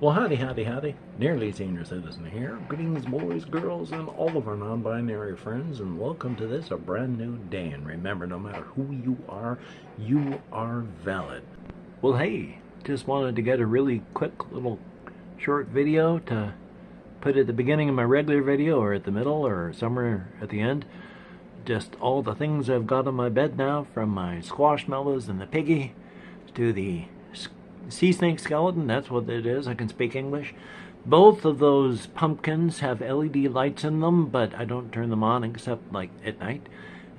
Well, howdy, howdy, howdy. Nearly senior citizen here. Greetings, boys, girls, and all of our non-binary friends, and welcome to this, a brand new day. And remember, no matter who you are valid. Well, hey, just wanted to get a really quick little short video to put at the beginning of my regular video, or at the middle, or somewhere at the end. Just all the things I've got on my bed now, from my squashmallows and the piggy to the sea snake skeleton. That's what it is. I can speak English. Both of those pumpkins have LED lights in them, but I don't turn them on except like at night.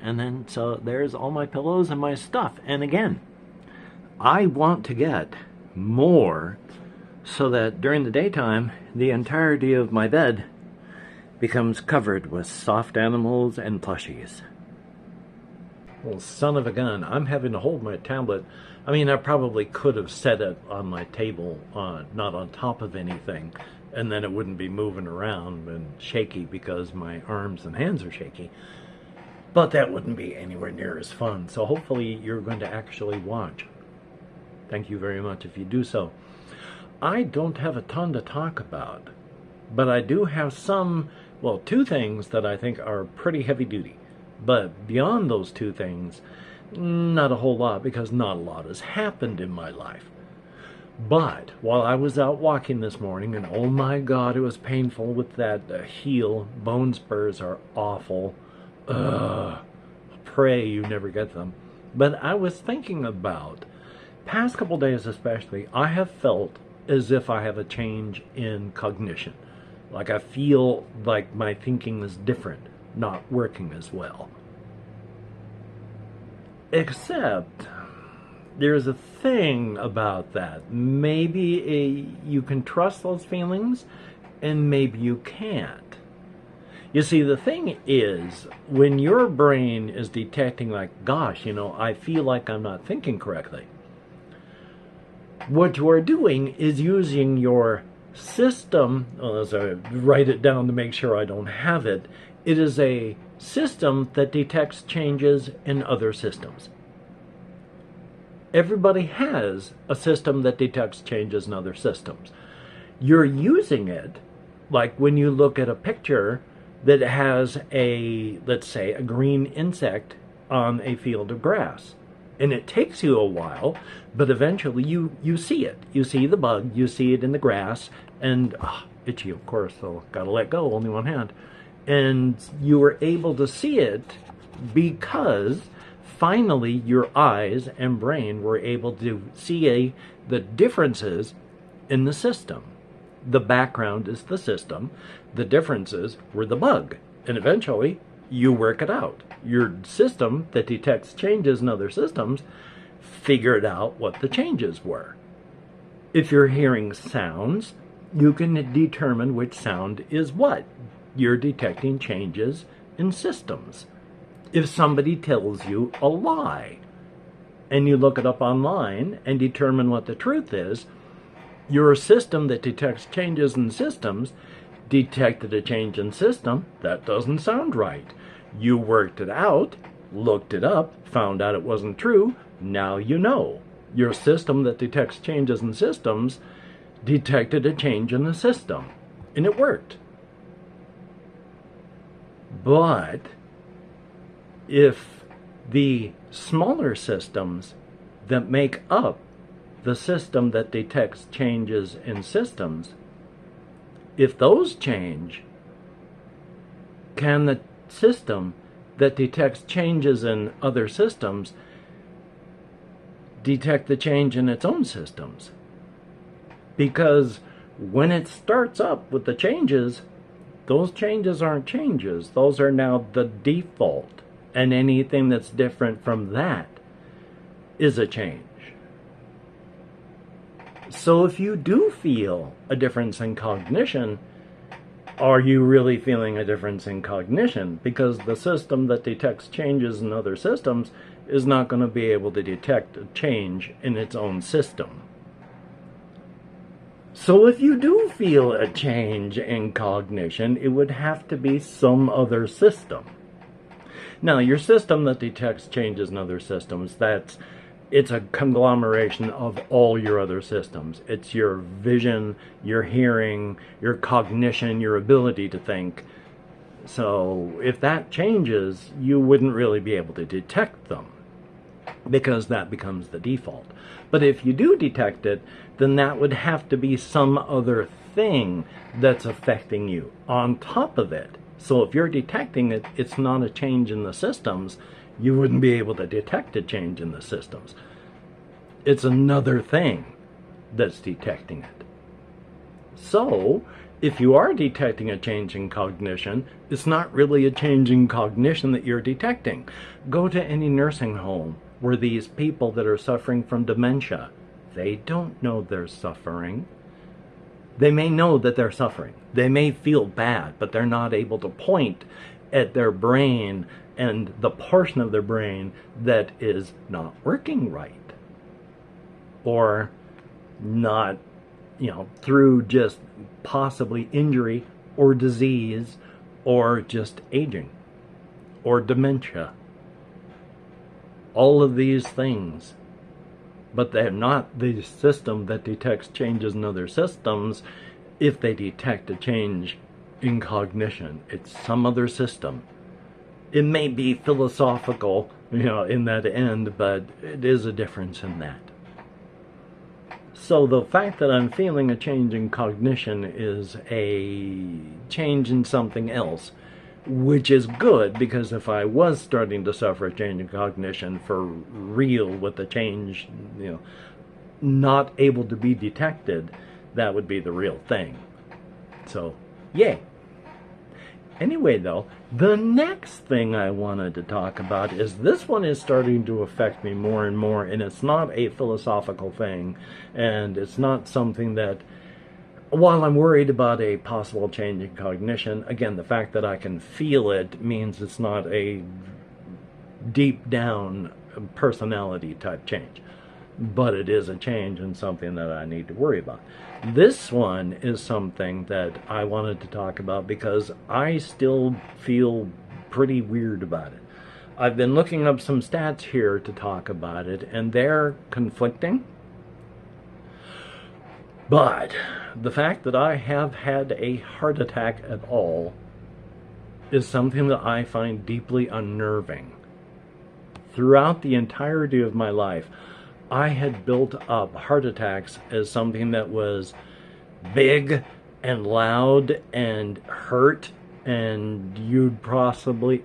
And then so there's all my pillows and my stuff. And again, I want to get more so that during the daytime the entirety of my bed becomes covered with soft animals and plushies. Well, son of a gun, I'm having to hold my tablet. I mean, I probably could have set it on my table, not on top of anything, and then it wouldn't be moving around and shaky because my arms and hands are shaky. But that wouldn't be anywhere near as fun. So hopefully you're going to actually watch. Thank you very much if you do so. I don't have a ton to talk about, but I do have some, well, two things that I think are pretty heavy duty. But beyond those two things, not a whole lot, because not a lot has happened in my life. But while I was out walking this morning, and oh my God, it was painful with that heel. Bone spurs are awful. Pray you never get them. But I was thinking about, past couple days especially, I have felt as if I have a change in cognition. Like I feel like my thinking is different, not working as well. Except there's a thing about that. Maybe you can trust those feelings, and maybe you can't. You see, the thing is, when your brain is detecting like, gosh, I feel like I'm not thinking correctly, what you are doing is using your system, as I write it down to make sure I don't have it, it is a system that detects changes in other systems. Everybody has a system that detects changes in other systems. You're using it like when you look at a picture that has let's say, a green insect on a field of grass. And it takes you a while, but eventually you see it. You see the bug, you see it in the grass, and itchy, of course, so gotta let go, only one hand. And you were able to see it because finally your eyes and brain were able to see the differences in the system. The background is the system, the differences were the bug, and eventually you work it out. Your system that detects changes in other systems figured out what the changes were. If you're hearing sounds, you can determine which sound is what. You're detecting changes in systems. If somebody tells you a lie, and you look it up online and determine what the truth is, your system that detects changes in systems detected a change in system. That doesn't sound right. You worked it out, looked it up, found out it wasn't true. Now you know. Your system that detects changes in systems detected a change in the system, and it worked. But if the smaller systems that make up the system that detects changes in systems, if those change, can the system that detects changes in other systems detect the change in its own systems? Because when it starts up with the changes, those changes aren't changes. Those are now the default. And anything that's different from that is a change. So if you do feel a difference in cognition, are you really feeling a difference in cognition? Because the system that detects changes in other systems is not going to be able to detect a change in its own system. So if you do feel a change in cognition, it would have to be some other system. Now, your system that detects changes in other systems, that's it's a conglomeration of all your other systems. It's your vision, your hearing, your cognition, your ability to think. So if that changes, you wouldn't really be able to detect them, because that becomes the default. But if you do detect it, then that would have to be some other thing that's affecting you on top of it. So if you're detecting it, it's not a change in the systems, you wouldn't be able to detect a change in the systems. It's another thing that's detecting it. So if you are detecting a change in cognition, it's not really a change in cognition that you're detecting. Go to any nursing home where these people that are suffering from dementia, they don't know they're suffering. They may know that they're suffering. They may feel bad, but they're not able to point at their brain and the portion of their brain that is not working right. Or not, through just possibly injury or disease or just aging or dementia. All of these things. But they're not the system that detects changes in other systems. If they detect a change in cognition, it's some other system. It may be philosophical, in that end, but it is a difference in that. So the fact that I'm feeling a change in cognition is a change in something else, which is good, because if I was starting to suffer a change in cognition for real with the change, not able to be detected, that would be the real thing. So, yay. Anyway, though, the next thing I wanted to talk about is this one is starting to affect me more and more, and it's not a philosophical thing, and it's not something that, while I'm worried about a possible change in cognition, again, the fact that I can feel it means it's not a deep down personality type change. But it is a change and something that I need to worry about. This one is something that I wanted to talk about because I still feel pretty weird about it. I've been looking up some stats here to talk about it, and they're conflicting. But the fact that I have had a heart attack at all is something that I find deeply unnerving. Throughout the entirety of my life, I had built up heart attacks as something that was big and loud and hurt, and you'd possibly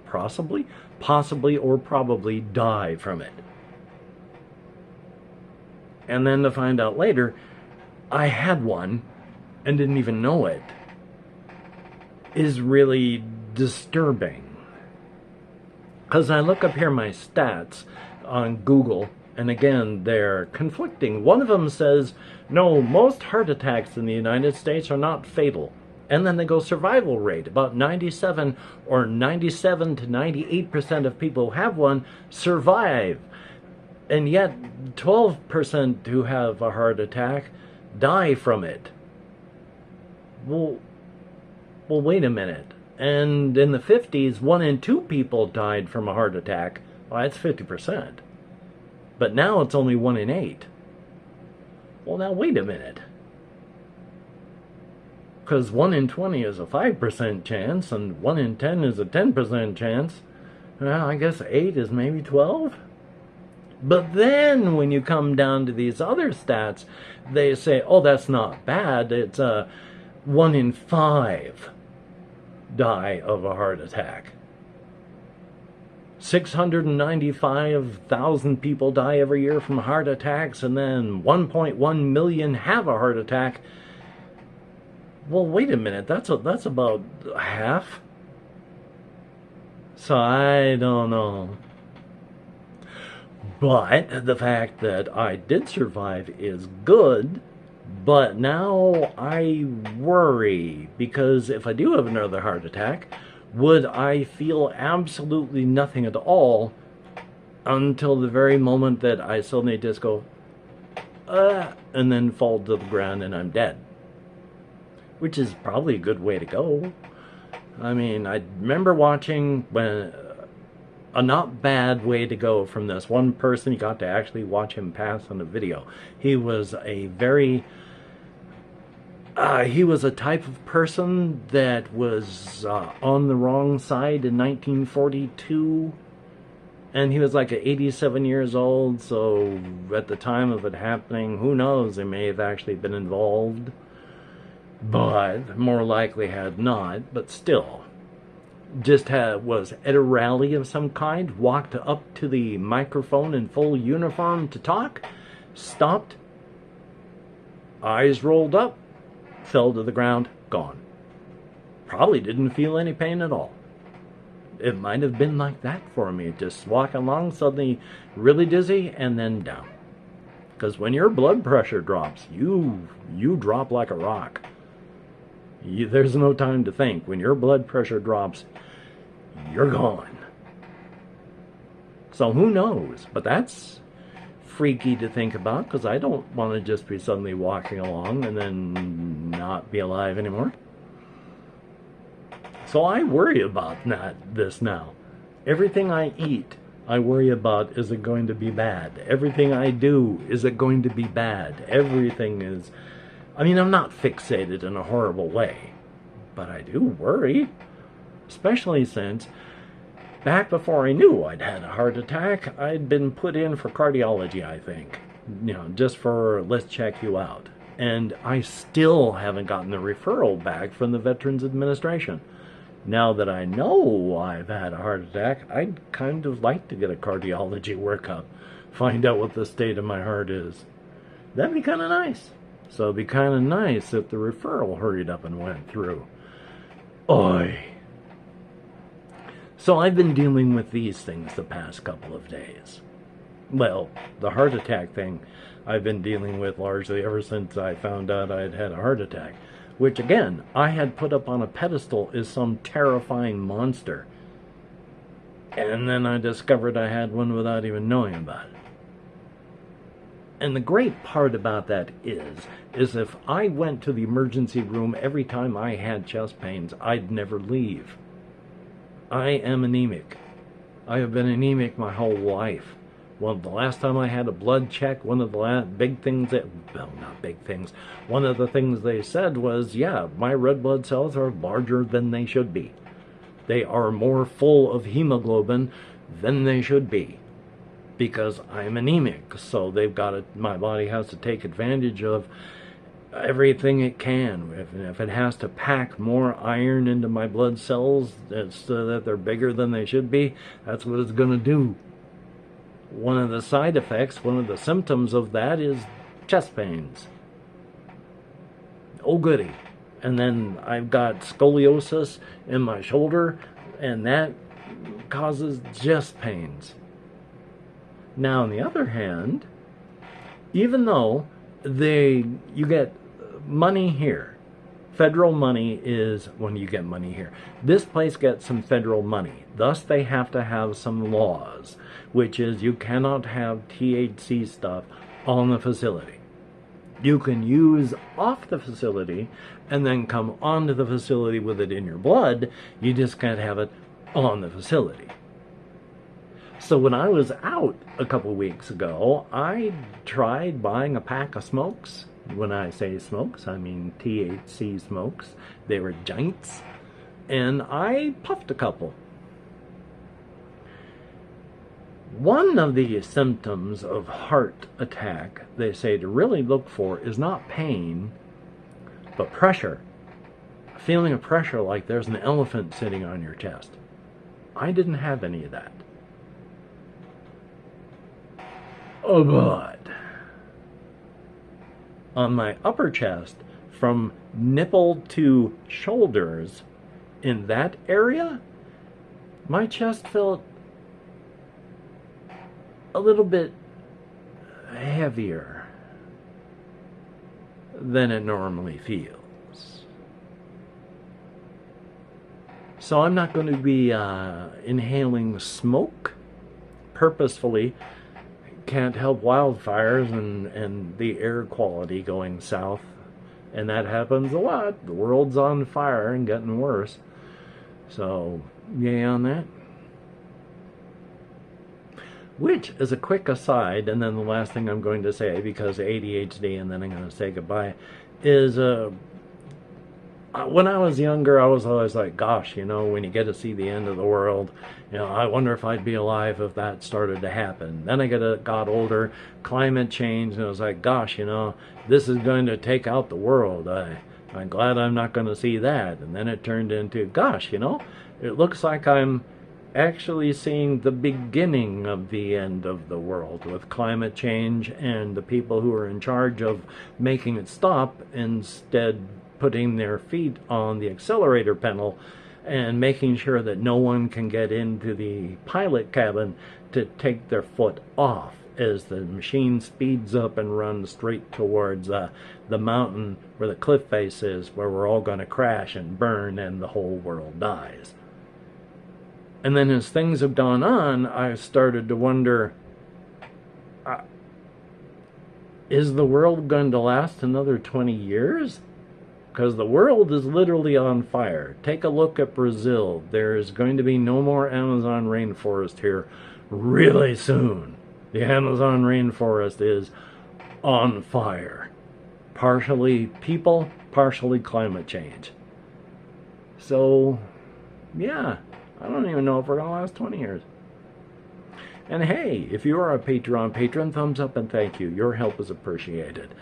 or probably die from it. And then to find out later, I had one and didn't even know it, is really disturbing. Because I look up here my stats on Google, and again, they're conflicting. One of them says, no, most heart attacks in the United States are not fatal. And then they go survival rate. About 97 to 98% of people who have one survive. And yet 12% who have a heart attack die from it. Well, wait a minute. And in the 50s, 1 in 2 people died from a heart attack. Well, that's 50%. But now it's only 1 in 8. Well, now wait a minute. Because 1 in 20 is a 5% chance, and 1 in 10 is a 10% chance. Well, I guess 8 is maybe 12? But then when you come down to these other stats, they say, oh, that's not bad. It's 1 in 5 die of a heart attack. 695,000 people die every year from heart attacks, and then 1.1 million have a heart attack. Well, wait a minute, that's about half. So I don't know. But the fact that I did survive is good, but now I worry, because if I do have another heart attack, would I feel absolutely nothing at all until the very moment that I suddenly just go, and then fall to the ground and I'm dead? Which is probably a good way to go. I mean, I remember watching when a not bad way to go from this. One person, you got to actually watch him pass on a video. He was a very, he was a type of person that was on the wrong side in 1942. And he was like 87 years old, so at the time of it happening, who knows, he may have actually been involved, but more likely had not, but still. Just was at a rally of some kind, walked up to the microphone in full uniform to talk, stopped, eyes rolled up, fell to the ground, gone. Probably didn't feel any pain at all. It might have been like that for me, just walking along, suddenly really dizzy, and then down. Because when your blood pressure drops, you drop like a rock. There's no time to think. When your blood pressure drops, you're gone. So who knows? But that's freaky to think about, because I don't want to just be suddenly walking along and then not be alive anymore. So I worry about this now. Everything I eat, I worry about, is it going to be bad? Everything I do, is it going to be bad? Everything is... I mean, I'm not fixated in a horrible way, but I do worry. Especially since, back before I knew I'd had a heart attack, I'd been put in for cardiology, I think. You know, just for, let's check you out. And I still haven't gotten the referral back from the Veterans Administration. Now that I know I've had a heart attack, I'd kind of like to get a cardiology workup, find out what the state of my heart is. That'd be kind of nice. So it'd be kind of nice if the referral hurried up and went through. Oy. So I've been dealing with these things the past couple of days. Well, the heart attack thing I've been dealing with largely ever since I found out I'd had a heart attack. Which, again, I had put up on a pedestal as some terrifying monster. And then I discovered I had one without even knowing about it. And the great part about that is if I went to the emergency room every time I had chest pains, I'd never leave. I am anemic. I have been anemic my whole life. Well, the last time I had a blood check, one of the big things that, well, not big things, one of the things they said was, yeah, my red blood cells are larger than they should be. They are more full of hemoglobin than they should be, because I'm anemic. So my body has to take advantage of everything it can. If it has to pack more iron into my blood cells so that they're bigger than they should be, that's what it's going to do. One of the side effects, one of the symptoms of that is chest pains. Oh goody. And then I've got scoliosis in my shoulder, and that causes chest pains. Now, on the other hand, even though you get money here, federal money is when you get money here. This place gets some federal money. Thus, they have to have some laws, which is you cannot have THC stuff on the facility. You can use off the facility and then come onto the facility with it in your blood. You just can't have it on the facility. So when I was out a couple weeks ago, I tried buying a pack of smokes. When I say smokes, I mean THC smokes. They were giants. And I puffed a couple. One of the symptoms of heart attack, they say, to really look for is not pain, but pressure. A feeling of pressure like there's an elephant sitting on your chest. I didn't have any of that. Oh, but on my upper chest, from nipple to shoulders, in that area, my chest felt a little bit heavier than it normally feels. So I'm not going to be inhaling smoke purposefully. Can't help wildfires and the air quality going south. And that happens a lot. The world's on fire and getting worse. So, yay on that. Which is a quick aside, and then the last thing I'm going to say, because ADHD, and then I'm going to say goodbye, is when I was younger, I was always like, gosh, you know, when you get to see the end of the world, you know, I wonder if I'd be alive if that started to happen. Then I got older, climate change, and I was like, gosh, you know, this is going to take out the world. I'm glad I'm not going to see that. And then it turned into, gosh, you know, it looks like I'm actually seeing the beginning of the end of the world with climate change and the people who are in charge of making it stop instead putting their feet on the accelerator pedal and making sure that no one can get into the pilot cabin to take their foot off as the machine speeds up and runs straight towards the mountain where the cliff face is, where we're all going to crash and burn and the whole world dies. And then as things have gone on, I started to wonder, is the world going to last another 20 years? Because the world is literally on fire. Take a look at Brazil. There is going to be no more Amazon rainforest here really soon. The Amazon rainforest is on fire. Partially people, partially climate change. So, yeah, I don't even know if we're going to last 20 years. And hey, if you are a Patreon patron, thumbs up and thank you. Your help is appreciated.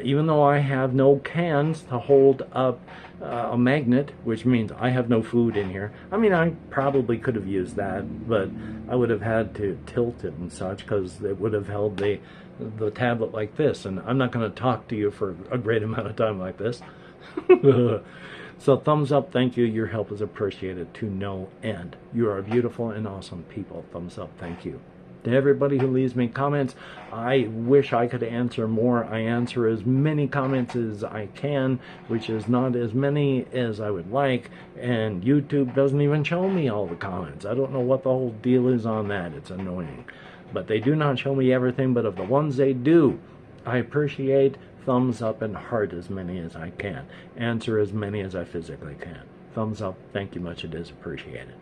Even though I have no cans to hold up a magnet, which means I have no food in here. I mean, I probably could have used that, but I would have had to tilt it and such because it would have held the tablet like this. And I'm not going to talk to you for a great amount of time like this. So thumbs up, thank you. Your help is appreciated to no end. You are beautiful and awesome people. Thumbs up, thank you. To everybody who leaves me comments, I wish I could answer more. I answer as many comments as I can, which is not as many as I would like, and YouTube doesn't even show me all the comments. I don't know what the whole deal is on that. It's annoying. But they do not show me everything, but of the ones they do, I appreciate. Thumbs up and heart as many as I can. Answer as many as I physically can. Thumbs up, thank you much, it is appreciated.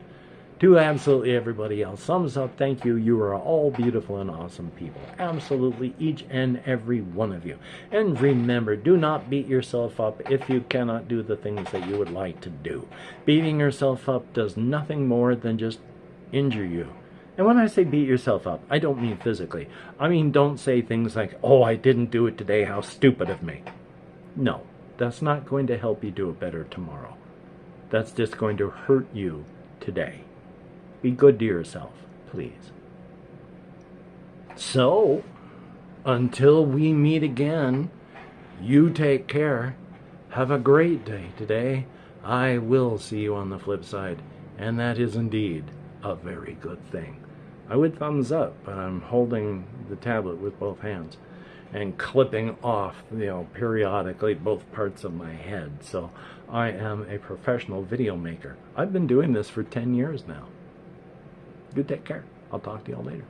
To absolutely everybody else, thumbs up, thank you. You are all beautiful and awesome people. Absolutely each and every one of you. And remember, do not beat yourself up if you cannot do the things that you would like to do. Beating yourself up does nothing more than just injure you. And when I say beat yourself up, I don't mean physically. I mean, don't say things like, oh, I didn't do it today, how stupid of me. No, that's not going to help you do it better tomorrow. That's just going to hurt you today. Be good to yourself, please. So, until we meet again, you take care. Have a great day today. I will see you on the flip side, and that is indeed a very good thing. I would thumbs up, but I'm holding the tablet with both hands and clipping off, periodically both parts of my head. So I am a professional video maker. I've been doing this for 10 years now. You take care. I'll talk to you all later.